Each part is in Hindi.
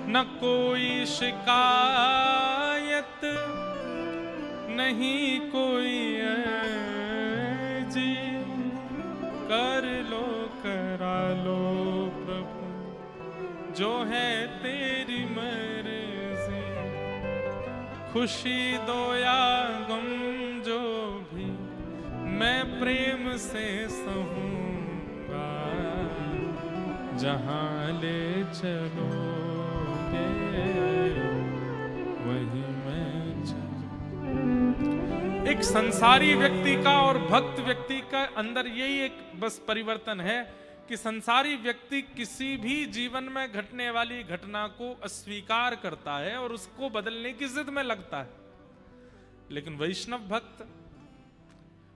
न कोई शिकायत, नहीं कोई अर्जी, कर लो करा लो प्रभु, जो है तेरी मर्जी। खुशी दो या गम जो भी मैं प्रेम से सहूंगा, जहां ले चलोगे वही मैं चलूं। एक संसारी व्यक्ति का और भक्त व्यक्ति का अंदर यही एक बस परिवर्तन है कि संसारी व्यक्ति किसी भी जीवन में घटने वाली घटना को अस्वीकार करता है और उसको बदलने की जिद में लगता है, लेकिन वैष्णव भक्त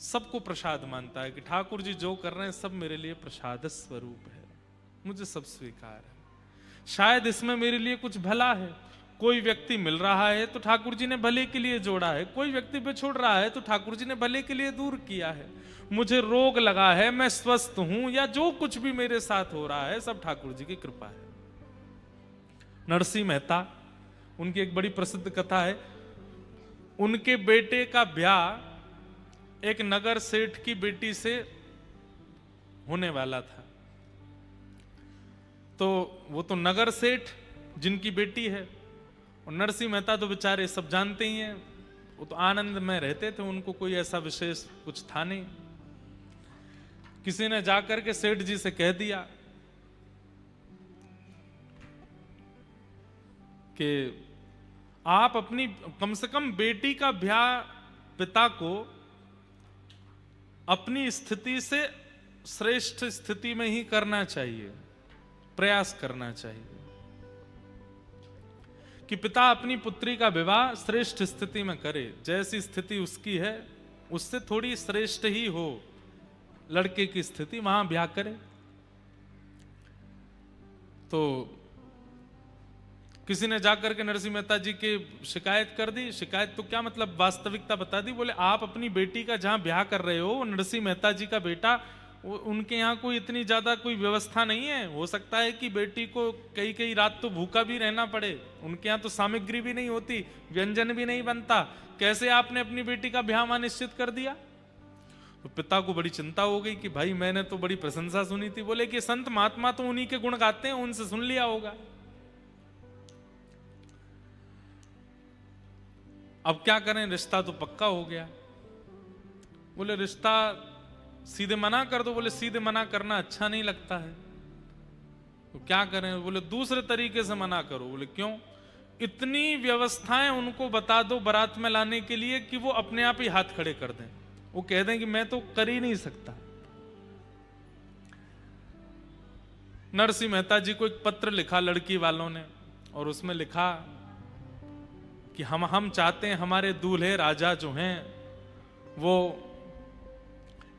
सबको प्रसाद मानता है कि ठाकुर जी जो कर रहे हैं सब मेरे लिए प्रसाद स्वरूप है, मुझे सब स्वीकार है, शायद इसमें मेरे लिए कुछ भला है। कोई व्यक्ति मिल रहा है तो ठाकुर जी ने भले के लिए जोड़ा है, कोई व्यक्ति बिछुड़ रहा है तो ठाकुर जी ने भले के लिए दूर किया है। मुझे रोग लगा है, मैं स्वस्थ हूं, या जो कुछ भी मेरे साथ हो रहा है सब ठाकुर जी की कृपा है। नरसिंह मेहता, उनकी एक बड़ी प्रसिद्ध कथा है। उनके बेटे का ब्याह एक नगर सेठ की बेटी से होने वाला था, तो वो तो नगर सेठ जिनकी बेटी है, और नरसिंह मेहता तो बेचारे सब जानते ही हैं, वो तो आनंद में रहते थे, उनको कोई ऐसा विशेष कुछ था नहीं। किसी ने जाकर के सेठ जी से कह दिया कि आप अपनी कम से कम बेटी का ब्याह पिता को अपनी स्थिति से श्रेष्ठ स्थिति में ही करना चाहिए, प्रयास करना चाहिए कि पिता अपनी पुत्री का विवाह श्रेष्ठ स्थिति में करे, जैसी स्थिति उसकी है उससे थोड़ी श्रेष्ठ ही हो लड़के की स्थिति, वहां ब्याह करे। तो किसी ने जाकर के नरसिंह मेहता जी की शिकायत कर दी। शिकायत तो क्या मतलब, वास्तविकता बता दी। बोले आप अपनी बेटी का जहां ब्याह कर रहे हो, नरसिंह मेहता जी का बेटा, उनके यहाँ कोई इतनी ज्यादा कोई व्यवस्था नहीं है, हो सकता है कि बेटी को कई कई रात तो भूखा भी रहना पड़े, उनके यहाँ तो सामग्री भी नहीं होती, व्यंजन भी नहीं बनता, कैसे आपने अपनी बेटी का ब्याह वहां निश्चित कर दिया। तो पिता को बड़ी चिंता हो गई कि भाई मैंने तो बड़ी प्रशंसा सुनी थी। बोले कि संत महात्मा तो उन्हीं के गुण गाते हैं, उनसे सुन लिया होगा। अब क्या करें, रिश्ता तो पक्का हो गया। बोले रिश्ता सीधे मना कर दो। बोले सीधे मना करना अच्छा नहीं लगता है, तो क्या करें। बोले दूसरे तरीके से मना करो। बोले क्यों। इतनी व्यवस्थाएं उनको बता दो बारात में लाने के लिए कि वो अपने आप ही हाथ खड़े कर दें, वो कह दें कि मैं तो कर ही नहीं सकता। नरसिंह मेहता जी को एक पत्र लिखा लड़की वालों ने, और उसमें लिखा कि हम चाहते हैं हमारे दूल्हे राजा जो हैं वो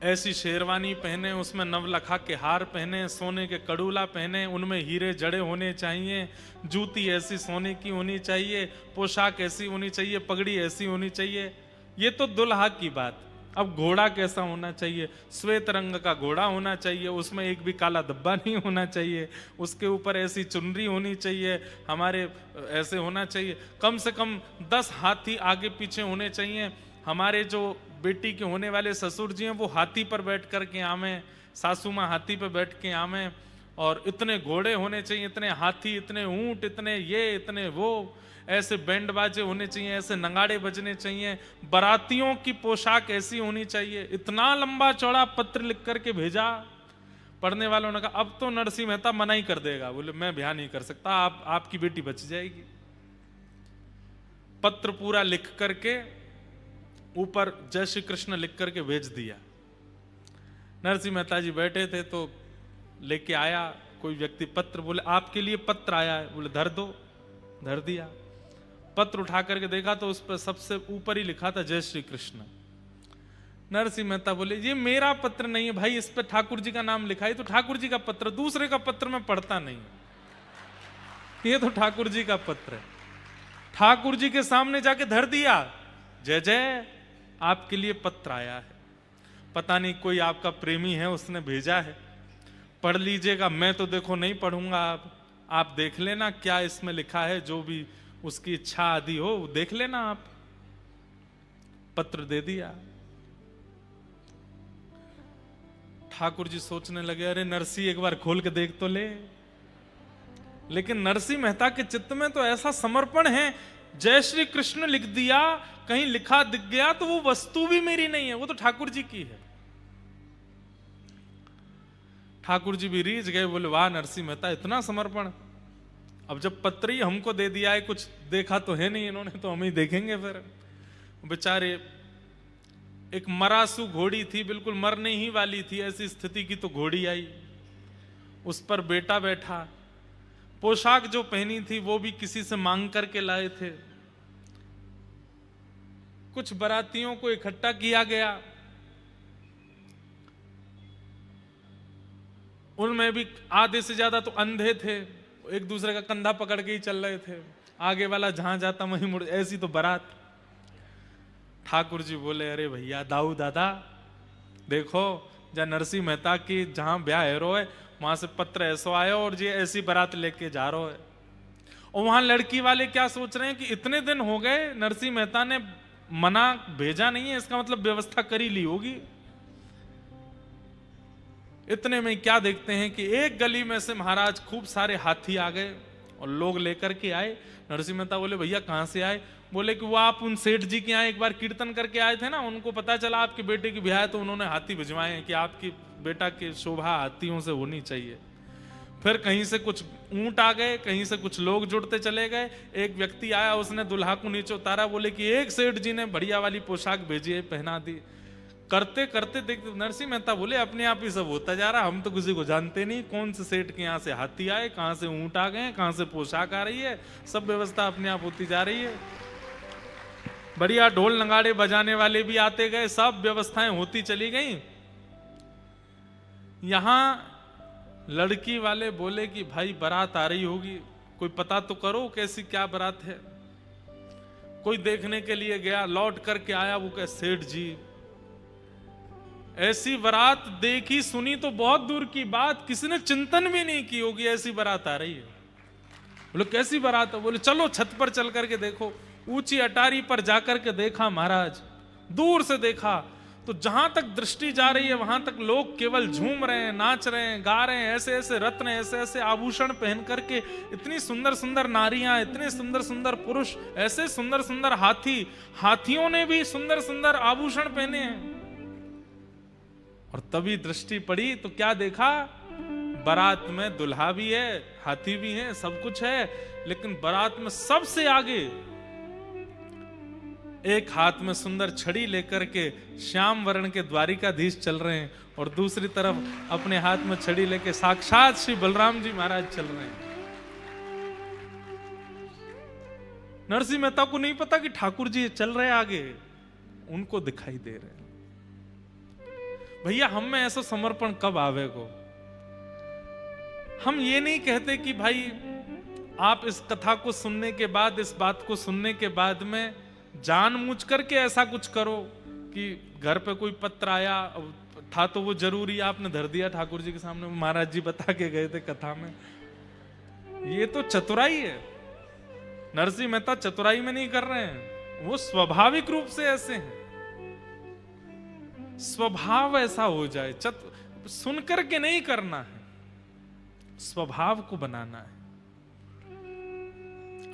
ऐसी शेरवानी पहने, उसमें नवलखा के हार पहने, सोने के कड़ूला पहने, उनमें हीरे जड़े होने चाहिए, जूती ऐसी सोने की होनी चाहिए, पोशाक ऐसी होनी चाहिए, पगड़ी ऐसी होनी चाहिए। ये तो दुल्हा की बात। अब घोड़ा कैसा होना चाहिए, श्वेत रंग का घोड़ा होना चाहिए, उसमें एक भी काला धब्बा नहीं होना चाहिए, उसके ऊपर ऐसी चुनरी होनी चाहिए, हमारे ऐसे होना चाहिए, कम से कम 10 हाथी आगे पीछे होने चाहिए, हमारे जो बेटी के होने वाले ससुर जी हैं वो हाथी पर बैठ करके आवे, सासू माँ हाथी पर बैठ के आवे, और इतने घोड़े होने चाहिए, इतने हाथी, इतने ऊंट, इतने ये, इतने वो, ऐसे बैंड बाजे होने चाहिए, ऐसे नगाड़े बजने चाहिए, बारातियों की पोशाक ऐसी होनी चाहिए। इतना लंबा चौड़ा पत्र लिख करके भेजा। पढ़ने वालों ने कहा अब तो नरसिंह मेहता मना ही कर देगा। बोले मैं ब्याह नहीं कर सकता, आपकी बेटी बच जाएगी। पत्र पूरा लिख करके ऊपर जय श्री कृष्ण लिख करके भेज दिया। नरसिंह मेहता जी बैठे थे तो लेके आया कोई व्यक्ति पत्र। बोले आपके लिए पत्र आया है। बोले धर दो। धर दिया। पत्र उठा करके देखा तो उस पर सबसे ऊपर ही लिखा था जय श्री कृष्ण। नरसिंह मेहता बोले ये मेरा पत्र नहीं है भाई, इस पर ठाकुर जी का नाम लिखा है, तो ठाकुर जी का पत्र, दूसरे का पत्र मैं पढ़ता नहीं, ये तो ठाकुर जी का पत्र है। ठाकुर जी के सामने जाके धर दिया, जय जय आपके लिए पत्र आया है, पता नहीं कोई आपका प्रेमी है उसने भेजा है, पढ़ लीजिएगा। मैं तो देखो नहीं पढ़ूंगा। आप आप देख लेना क्या इसमें लिखा है, जो भी उसकी इच्छा आदि हो देख लेना आप। पत्र दे दिया। ठाकुर जी सोचने लगे, अरे नरसी एक बार खोल के देख तो ले। लेकिन नरसिंह मेहता के चित्त में तो ऐसा समर्पण है, जय श्री कृष्ण लिख दिया, कहीं लिखा दिख गया तो वो वस्तु भी मेरी नहीं है, वो तो ठाकुर जी की है। ठाकुर जी भी रीझ गए, बोले वाह नरसिंह मेहता इतना समर्पण। अब जब पत्र ही हमको दे दिया है, कुछ देखा तो है नहीं इन्होंने, तो हम ही देखेंगे फिर। बेचारे, एक मरासू घोड़ी थी, बिल्कुल मरने ही वाली थी, ऐसी स्थिति की तो घोड़ी आई, उस पर बेटा बैठा। पोशाक जो पहनी थी वो भी किसी से मांग करके लाए थे। कुछ बारातियों को इकट्ठा किया गया, उनमें भी आधे से ज्यादा तो अंधे थे, एक दूसरे का कंधा पकड़ के ही चल रहे थे, आगे वाला जहां जाता वहीं मुड़, ऐसी तो बारात। ठाकुर जी बोले, अरे भैया दाऊ दादा देखो, जहाँ नरसिंह मेहता की जहां ब्याह हैरो है वहां से पत्र ऐसो आया और ये ऐसी बारात लेके जा रहा है। और वहां लड़की वाले क्या सोच रहे हैं कि इतने दिन हो गए नरसिंह मेहता ने मना भेजा नहीं है, इसका मतलब व्यवस्था करी ली होगी। इतने में क्या देखते हैं कि एक गली में से महाराज खूब सारे हाथी आ गए और लोग लेकर के आए। नरसिंह मेहता बोले, भैया कहां से आए? बोले कि वो आप उन सेठ जी के यहाँ एक बार कीर्तन करके आए थे ना, उनको पता चला आपके बेटे की ब्याह है तो उन्होंने हाथी भिजवाए हैं कि आपकी बेटा की शोभा हाथियों से होनी चाहिए। फिर कहीं से कुछ ऊंट आ गए, कहीं से कुछ लोग जुड़ते चले गए। एक व्यक्ति आया, उसने दुल्हा को नीचे उतारा, बोले कि एक सेठ जी ने बढ़िया वाली पोशाक भेजी है, पहना दी। करते करते देखते नरसिंह मेहता बोले, अपने आप ही सब होता जा रहा, हम तो किसी को जानते नहीं, कौन से सेठ के यहाँ से हाथी आए, कहाँ से ऊंट आ गए, कहाँ से पोशाक आ रही है, सब व्यवस्था अपने आप होती जा रही है। बढ़िया ढोल नगाड़े बजाने वाले भी आते गए, सब व्यवस्थाएं होती चली गई। यहां लड़की वाले बोले कि भाई बारात आ रही होगी, कोई पता तो करो कैसी क्या बारात है। कोई देखने के लिए गया, लौट करके आया, वो कहे सेठ जी ऐसी बारात देखी सुनी तो बहुत दूर की बात, किसी ने चिंतन भी नहीं की होगी ऐसी बारात आ रही है। बोले कैसी बारात है? बोले चलो छत पर चल करके देखो। ऊंची अटारी पर जाकर के देखा महाराज, दूर से देखा तो जहां तक दृष्टि जा रही है वहां तक लोग केवल झूम रहे हैं, नाच रहे हैं, गा रहे हैं, ऐसे ऐसे रत्न, ऐसे ऐसे आभूषण पहन करके, इतनी सुंदर सुंदर नारियां, इतने सुंदर सुंदर पुरुष, ऐसे सुंदर सुंदर हाथी, हाथियों ने भी सुंदर सुंदर आभूषण पहने हैं। और तभी दृष्टि पड़ी तो क्या देखा, बारात में दुल्हा भी है, हाथी भी है, सब कुछ है, लेकिन बारात में सबसे आगे एक हाथ में सुंदर छड़ी लेकर के श्याम वर्ण के द्वारिकाधीश चल रहे हैं और दूसरी तरफ अपने हाथ में छड़ी लेके साक्षात श्री बलराम जी महाराज चल रहे हैं। नरसिंह मेहता को नहीं पता कि ठाकुर जी चल रहे आगे, उनको दिखाई दे रहे हैं। भैया हम में ऐसा समर्पण कब आवे को? हम ये नहीं कहते कि भाई आप इस कथा को सुनने के बाद, इस बात को सुनने के बाद में जानबूझ करके ऐसा कुछ करो कि घर पे कोई पत्र आया था तो वो जरूरी आपने धर दिया ठाकुर जी के सामने, महाराज जी बता के गए थे कथा में। ये तो चतुराई है। नरसिंह मेहता चतुराई में नहीं कर रहे हैं, वो स्वाभाविक रूप से ऐसे हैं, स्वभाव ऐसा हो जाए, सुन करके नहीं करना है, स्वभाव को बनाना है।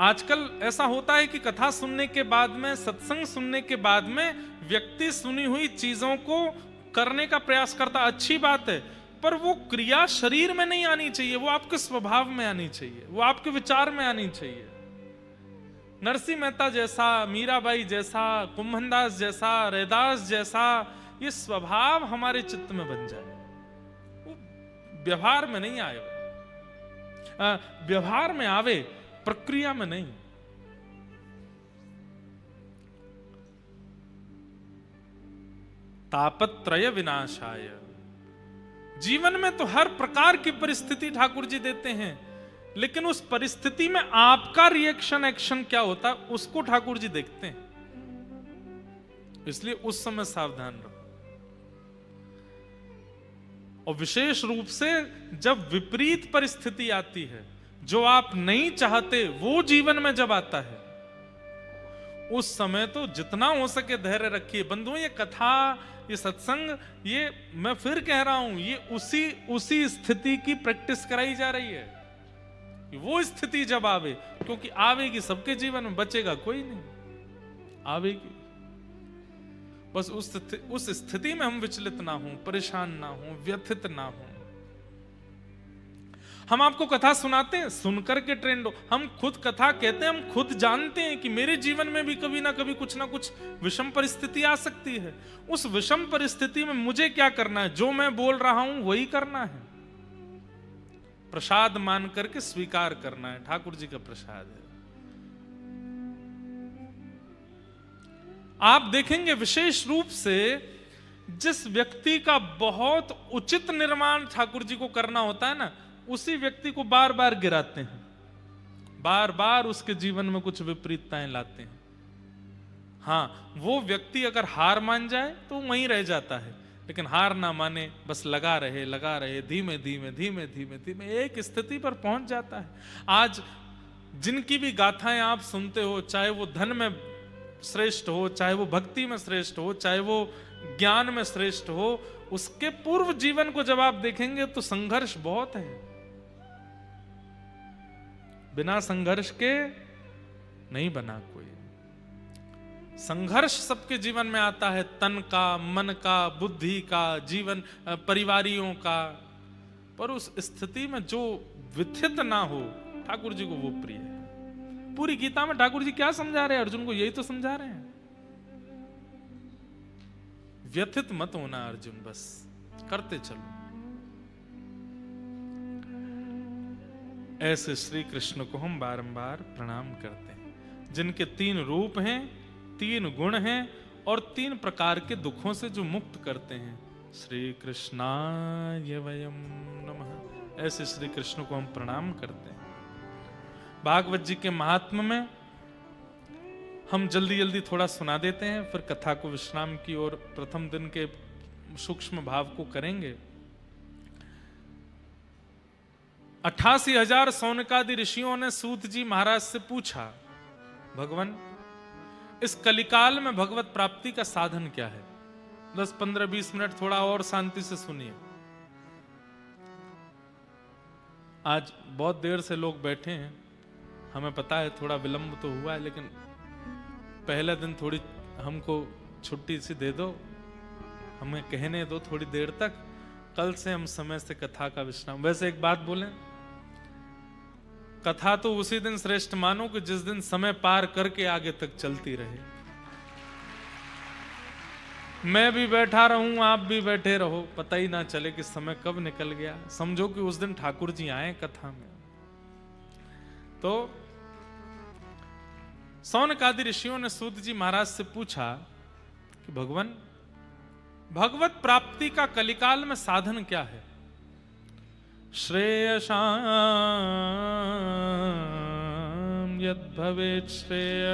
आजकल ऐसा होता है कि कथा सुनने के बाद में, सत्संग सुनने के बाद में व्यक्ति सुनी हुई चीजों को करने का प्रयास करता, अच्छी बात है, पर वो क्रिया शरीर में नहीं आनी चाहिए, वो आपके स्वभाव में आनी चाहिए, वो आपके विचार में आनी चाहिए। नरसिंह मेहता जैसा, मीराबाई जैसा, कुंभनदास जैसा, रैदास जैसा ये स्वभाव हमारे चित्त में बन जाए, वो व्यवहार में नहीं आए, व्यवहार में आवे, प्रक्रिया में नहीं। तापत्रय विनाशाय, जीवन में तो हर प्रकार की परिस्थिति ठाकुर जी देते हैं, लेकिन उस परिस्थिति में आपका रिएक्शन एक्शन क्या होता है उसको ठाकुर जी देखते हैं। इसलिए उस समय सावधान रहो। और विशेष रूप से जब विपरीत परिस्थिति आती है, जो आप नहीं चाहते वो जीवन में जब आता है, उस समय तो जितना हो सके धैर्य रखिए। बंधुओं, ये कथा, ये सत्संग, ये मैं फिर कह रहा हूं, ये उसी स्थिति की प्रैक्टिस कराई जा रही है कि वो स्थिति जब आवे, क्योंकि आवेगी सबके जीवन में, बचेगा कोई नहीं, आवेगी। बस उस स्थिति में हम विचलित ना हो, परेशान ना हो, व्यथित ना हो। हम आपको कथा सुनाते हैं, सुनकर के ट्रेंड हो। हम खुद कथा कहते हैं, हम खुद जानते हैं कि मेरे जीवन में भी कभी ना कभी कुछ ना कुछ विषम परिस्थिति आ सकती है। उस विषम परिस्थिति में मुझे क्या करना है? जो मैं बोल रहा हूं वही करना है, प्रसाद मान करके स्वीकार करना है। ठाकुर जी का प्रसाद है। आप देखेंगे विशेष रूप से जिस व्यक्ति का बहुत उचित निर्माण ठाकुर जी को करना होता है ना, उसी व्यक्ति को बार बार गिराते हैं, बार बार उसके जीवन में कुछ विपरीतताएं लाते हैं। हाँ, वो व्यक्ति अगर हार मान जाए तो वहीं रह जाता है, लेकिन हार ना माने, बस लगा रहे, धीमे धीमे एक स्थिति पर पहुंच जाता है। आज जिनकी भी गाथाएं आप सुनते हो, चाहे वो धन में श्रेष्ठ हो, चाहे वो भक्ति में श्रेष्ठ हो, चाहे वो ज्ञान में श्रेष्ठ हो, उसके पूर्व जीवन को जब आप देखेंगे तो संघर्ष बहुत है। बिना संघर्ष के नहीं बना कोई। संघर्ष सबके जीवन में आता है, तन का, मन का, बुद्धि का, जीवन परिवारियों का। पर उस स्थिति में जो व्यथित ना हो, ठाकुर जी को वो प्रिय है। पूरी गीता में ठाकुर जी क्या समझा रहे हैं? अर्जुन को यही तो समझा रहे हैं, व्यथित मत होना अर्जुन, बस करते चलो। ऐसे श्री कृष्ण को हम बारंबार प्रणाम करते हैं, जिनके 3 रूप हैं, 3 गुण हैं और 3 प्रकार के दुखों से जो मुक्त करते हैं। श्री कृष्णाय वयम नमः। ऐसे श्री कृष्ण को हम प्रणाम करते हैं। भागवत जी के महात्म्य में हम जल्दी जल्दी थोड़ा सुना देते हैं, फिर कथा को विश्राम की ओर प्रथम दिन के सूक्ष्म भाव को करेंगे। 88,000 सौनकादि ऋषियों ने सूत जी महाराज से पूछा, भगवान इस कलिकाल में भगवत प्राप्ति का साधन क्या है? 10, 15, 20 मिनट थोड़ा और शांति से सुनिए। आज बहुत देर से लोग बैठे हैं, हमें पता है थोड़ा विलंब तो हुआ है, लेकिन पहले दिन थोड़ी हमको छुट्टी सी दे दो, हमें कहने दो थोड़ी देर तक। कल से हम समय से कथा का विश्राम। वैसे एक बात बोलें, कथा तो उसी दिन श्रेष्ठ मानो कि जिस दिन समय पार करके आगे तक चलती रहे। मैं भी बैठा रहूं, आप भी बैठे रहो, पता ही ना चले कि समय कब निकल गया। समझो कि उस दिन ठाकुर जी आए कथा में। तो सौनकादि ऋषियों ने सूत जी महाराज से पूछा कि भगवान भगवत प्राप्ति का कलिकाल में साधन क्या है? श्रेयसां यद् भवेत् श्रेय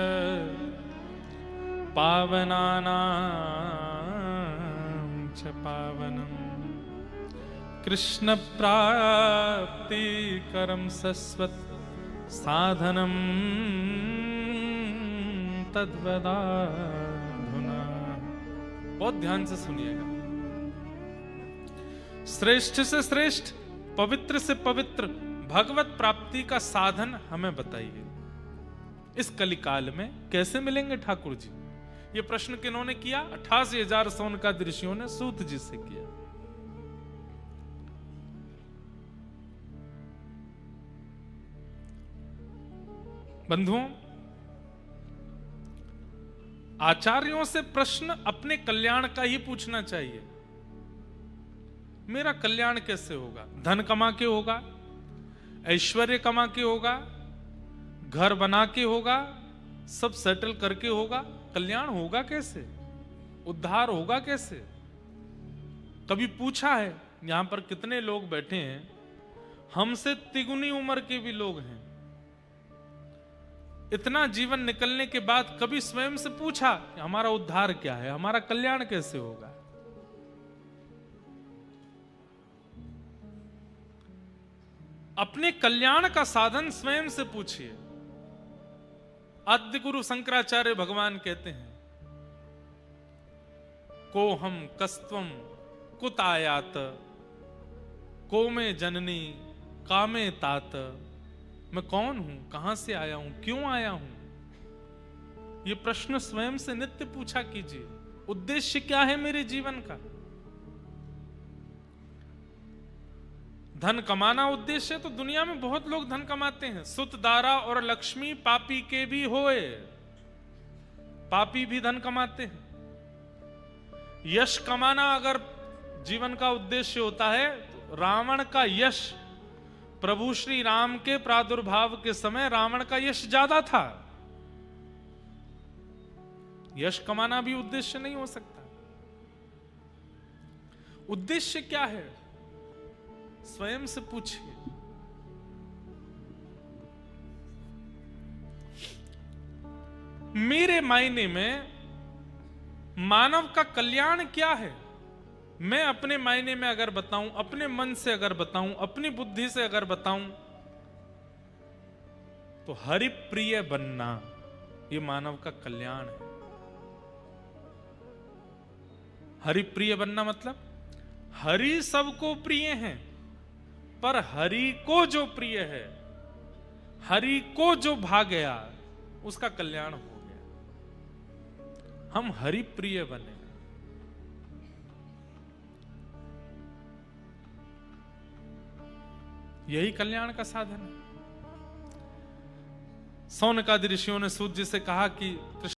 पावनानां च पावनम् कृष्ण प्राप्ति करम सस्वत् साधनम तद्वदाधुना। बहुत ध्यान से सुनिएगा। श्रेष्ठ से श्रेष्ठ, पवित्र से पवित्र भगवत प्राप्ति का साधन हमें बताइए। इस कलिकाल में कैसे मिलेंगे ठाकुर जी? ये प्रश्न किन्होंने किया? 88,000 सौनकादि ऋषियों ने सूत जी से किया। बंधुओं, आचार्यों से प्रश्न अपने कल्याण का ही पूछना चाहिए। मेरा कल्याण कैसे होगा? धन कमा के होगा, ऐश्वर्य कमा के होगा, घर बना के होगा, सब सेटल करके होगा? कल्याण होगा कैसे? उद्धार होगा कैसे? कभी पूछा है? यहां पर कितने लोग बैठे हैं, हमसे तिगुनी उम्र के भी लोग हैं। इतना जीवन निकलने के बाद कभी स्वयं से पूछा कि हमारा उद्धार क्या है, हमारा कल्याण कैसे होगा? अपने कल्याण का साधन स्वयं से पूछिए। आद्य गुरु शंकराचार्य भगवान कहते हैं, को हम कस्त्वम कुत आयात, को में जननी कामे तात। मैं कौन हूं, कहां से आया हूं, क्यों आया हूं? यह प्रश्न स्वयं से नित्य पूछा कीजिए। उद्देश्य क्या है मेरे जीवन का? धन कमाना उद्देश्य है तो दुनिया में बहुत लोग धन कमाते हैं। सुत दारा और लक्ष्मी पापी के भी होए, पापी भी धन कमाते हैं। यश कमाना अगर जीवन का उद्देश्य होता है तो रावण का यश, प्रभु श्री राम के प्रादुर्भाव के समय रावण का यश ज्यादा था। यश कमाना भी उद्देश्य नहीं हो सकता। उद्देश्य क्या है, स्वयं से पूछिए। मेरे मायने में मानव का कल्याण क्या है, मैं अपने मायने में अगर बताऊं, अपने मन से अगर बताऊं, अपनी बुद्धि से अगर बताऊं, तो हरिप्रिय बनना यह मानव का कल्याण है। हरिप्रिय बनना मतलब हरि सबको प्रिय है, पर हरि को जो प्रिय है, हरि को जो भा गया, उसका कल्याण हो गया। हम हरि प्रिय बने। यही कल्याण का साधन है। सौनकादि ऋषियों ने सूत जी से कहा कि